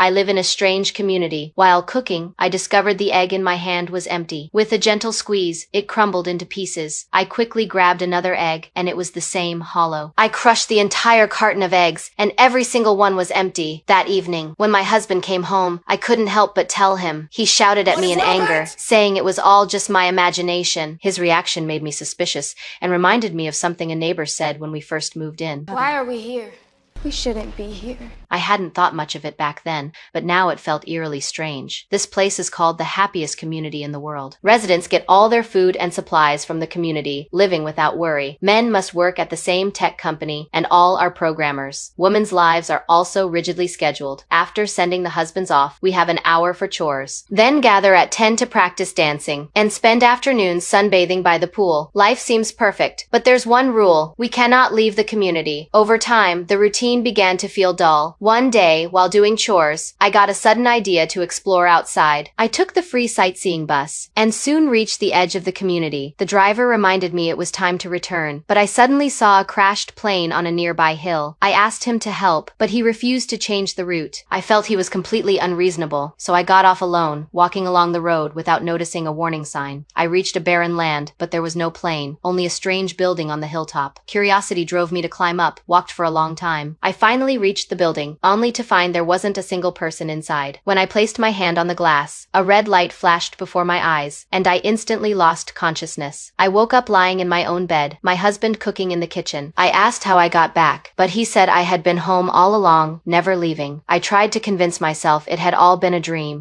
I live in a strange community. While cooking, I discovered the egg in my hand was empty. With a gentle squeeze, it crumbled into pieces. I quickly grabbed another egg, and it was the same, hollow. I crushed the entire carton of eggs, and every single one was empty. That evening, when my husband came home, I couldn't help but tell him. He shouted at me in anger, saying it was all just my imagination. His reaction made me suspicious and reminded me of something a neighbor said when we first moved in. Why are we here? We shouldn't be here. I hadn't thought much of it back then, but now it felt eerily strange. This place is called the happiest community in the world. Residents get all their food and supplies from the community, living without worry. Men must work at the same tech company, and all are programmers. Women's lives are also rigidly scheduled. After sending the husbands off, we have an hour for chores. Then gather at 10 to practice dancing, and spend afternoons sunbathing by the pool. Life seems perfect, but there's one rule. We cannot leave the community. Over time, the routine began to feel dull. One day, while doing chores, I got a sudden idea to explore outside. I took the free sightseeing bus, and soon reached the edge of the community. The driver reminded me it was time to return, but I suddenly saw a crashed plane on a nearby hill. I asked him to help, but he refused to change the route. I felt he was completely unreasonable, so I got off alone, walking along the road without noticing a warning sign. I reached a barren land, but there was no plane, only a strange building on the hilltop. Curiosity drove me to climb up, walked for a long time. I finally reached the building, only to find there wasn't a single person inside. When I placed my hand on the glass, a red light flashed before my eyes, and I instantly lost consciousness. I woke up lying in my own bed, my husband cooking in the kitchen. I asked how I got back, but he said I had been home all along, never leaving. I tried to convince myself it had all been a dream.